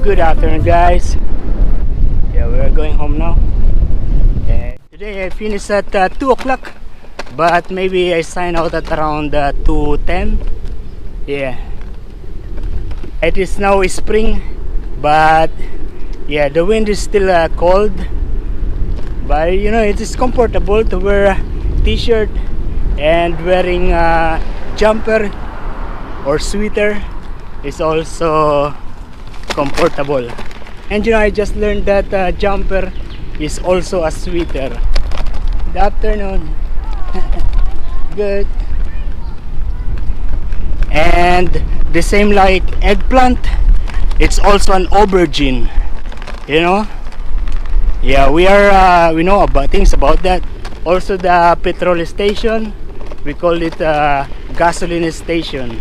Good afternoon, guys. Yeah, we're going home now. Today I finished at 2 o'clock, but maybe I sign out at around 2:10. Yeah, it is now spring, but yeah, the wind is still cold. But you know, it is comfortable to wear a t-shirt and wearing a jumper or sweater is also comfortable. And you know, I just learned that jumper is also a sweater. Good afternoon. Good. And the same like eggplant, it's also an aubergine, you know. Yeah, we know about things about that. Also the petrol station, we call it gasoline station.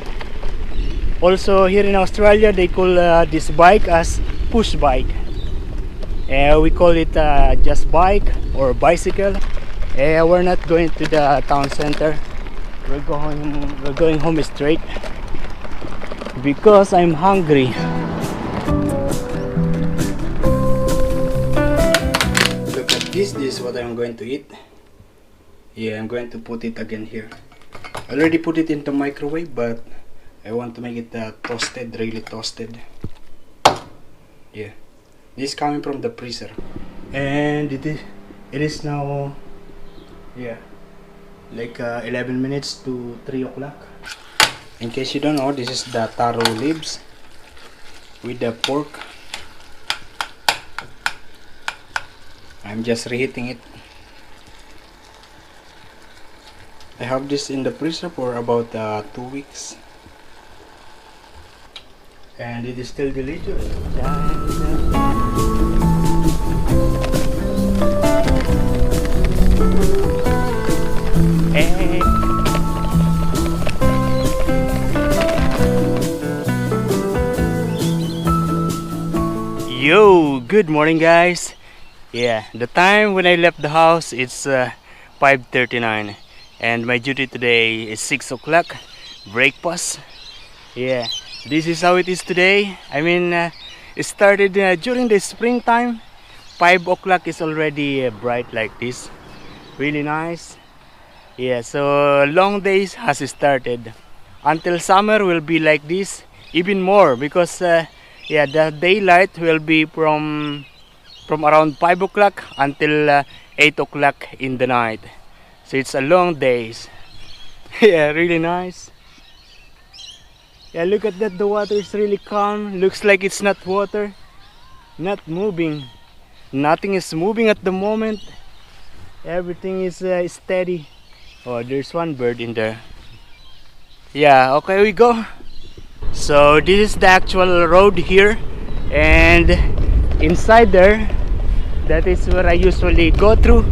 Also here in Australia, they call this bike as push bike. We call it just bike or bicycle. We're not going to the town center. We're going home straight because I'm hungry. Look at this. This is what I'm going to eat. Yeah, I'm going to put it again here. I already put it into microwave, but I want to make it toasted, really toasted. Yeah, this is coming from the freezer, and it is now, yeah, like 11 minutes to 3 o'clock. In case you don't know, this is the taro leaves with the pork. I'm just reheating it. I have this in the freezer for about 2 weeks. And it is still delicious. Hey. Yo, good morning, guys. Yeah, the time when I left the house, it's 5:39, and my duty today is 6 o'clock. Breakfast. Yeah. This is how it is today. I mean, it started during the springtime. 5 o'clock is already bright like this. Really nice. Yeah, so long days has started. Until summer will be like this, even more, because yeah, the daylight will be from around 5 o'clock until 8 o'clock in the night. So it's a long days. Yeah, really nice. Yeah, look at that, the water is really calm. Looks like it's not water, not moving. Nothing is moving at the moment. Everything is steady. Oh, there's one bird in there. Yeah, okay, we go. So this is the actual road here, and inside there, that is where I usually go through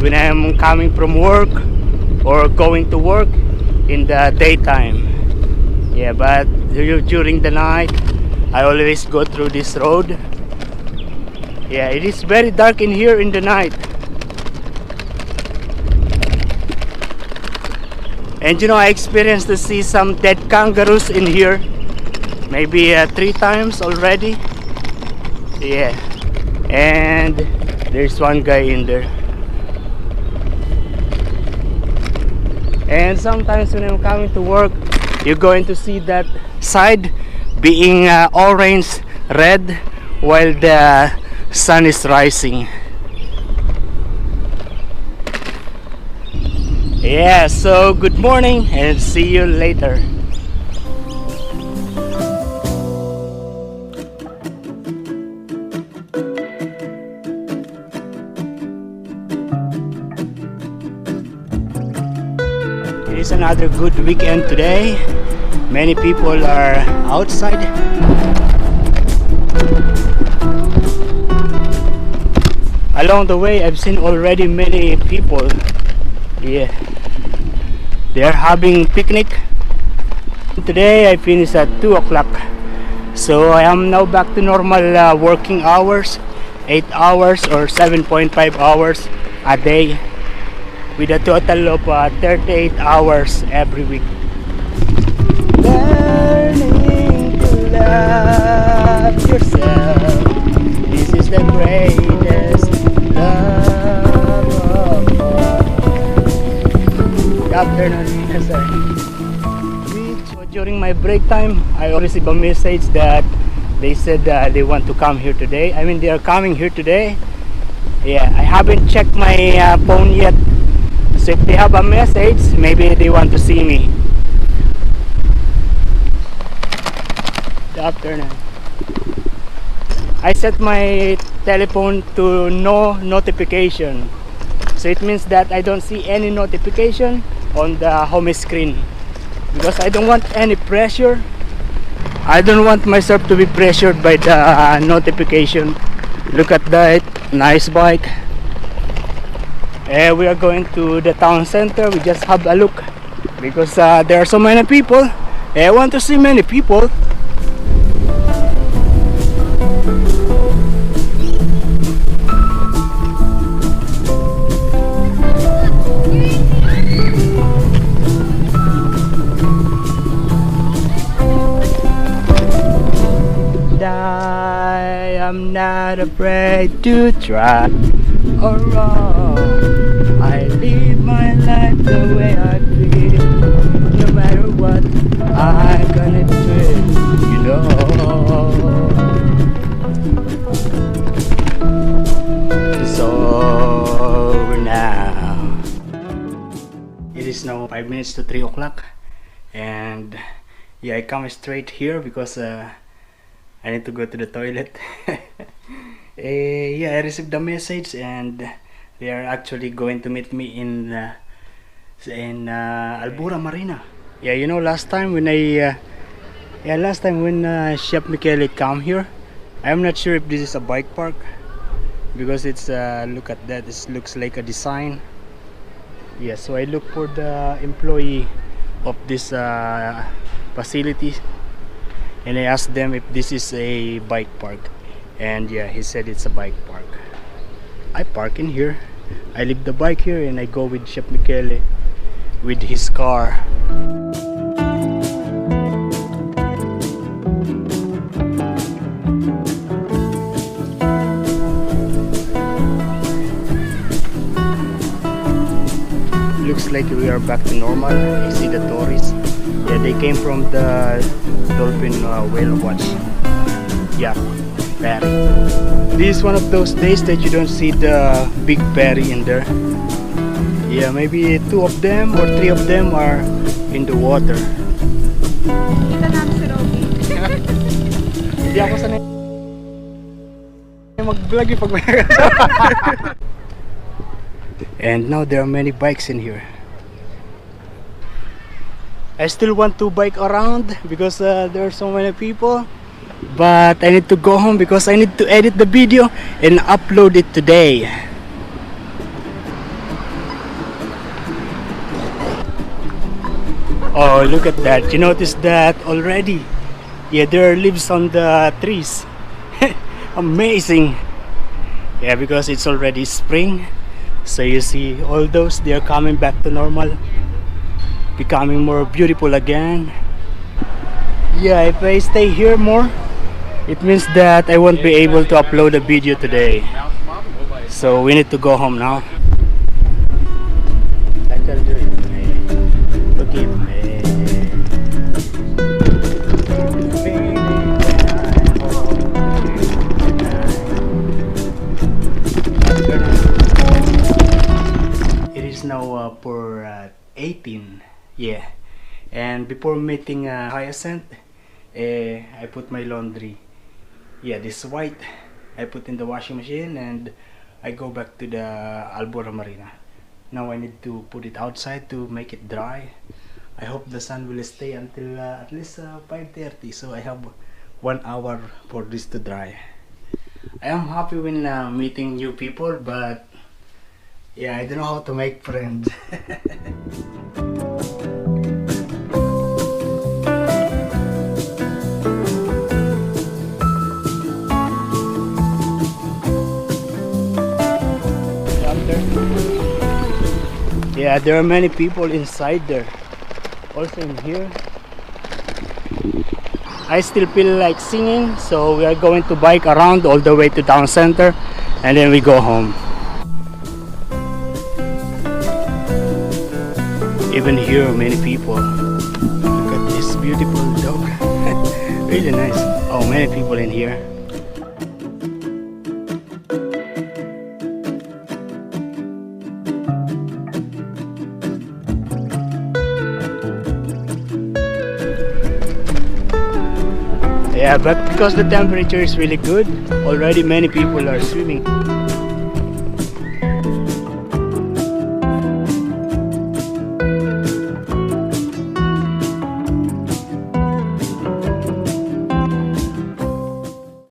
when I'm coming from work or going to work in the daytime. Yeah, but during the night, I always go through this road. Yeah, it is very dark in here in the night. And you know, I experienced to see some dead kangaroos in here. Maybe 3 times already. Yeah, and there's one guy in there. And sometimes when I'm coming to work, you're going to see that side being orange red while the sun is rising. Yeah, so good morning and see you later. It is another good weekend today. Many people are outside. Along the way, I've seen already many people. Yeah, they are having picnic. Today I finished at 2 o'clock. So I am now back to normal working hours. 8 hours or 7.5 hours a day, with a total of 38 hours every week. Learning to love. love yourself. This is the greatest love of all. Good afternoon, sir. During my break time, I received a message that they said they want to come here today. I mean, they are coming here today. Yeah, I haven't checked my phone yet. So if they have a message, maybe they want to see me. Good afternoon. I set my telephone to no notification. So it means that I don't see any notification on the home screen. Because I don't want any pressure. I don't want myself to be pressured by the notification. Look at that nice bike. We are going to the town center. We just have a look because there are so many people. I want to see many people. I am not afraid to try or wrong. I live my life the way I feel. No matter what I'm gonna do, you know. It's over now. It is now 5 minutes to 3 o'clock, and yeah, I come straight here because I need to go to the toilet. Yeah, I received a message and they are actually going to meet me in Albura Marina. Yeah, you know, last time when Chef Michele come here, I'm not sure if this is a bike park because it's look at that, it looks like a design. Yeah, so I look for the employee of this facility. And I asked them if this is a bike park, and yeah, he said it's a bike park. I park in here, I leave the bike here, and I go with Chef Michele with his car. Looks like we are back to normal. You see the tourists. Yeah, they came from the Dolphin Whale Watch. Yeah, ferry. This is one of those days that you don't see the big ferry in there. Yeah, maybe 2 of them or 3 of them are in the water. Kita namin si Robby. Hindi ako sanay mag-vlog yung pag may And now there are many bikes in here. I still want to bike around because there are so many people, but I need to go home because I need to edit the video and upload it today. Oh, look at that. You notice that already? Yeah, there are leaves on the trees. Amazing. Yeah, because it's already spring. So you see all those, they are coming back to normal, becoming more beautiful again. Yeah, if I stay here more, it means that I won't be able to upload a video today. So we need to go home now. Forgive me. It is now for 18. Yeah, and before meeting Hyacinth, I put my laundry. Yeah, this white I put in the washing machine and I go back to the Albura Marina. Now I need to put it outside to make it dry. I hope the sun will stay until at least 5:30, so I have 1 hour for this to dry. I am happy when meeting new people, but yeah, I don't know how to make friends. Yeah, there are many people inside there. Also in here. I still feel like singing, so we are going to bike around all the way to town center and then we go home. Even here, many people. Look at this beautiful dog. Really nice. Oh, many people in here. Yeah, but because the temperature is really good, already many people are swimming.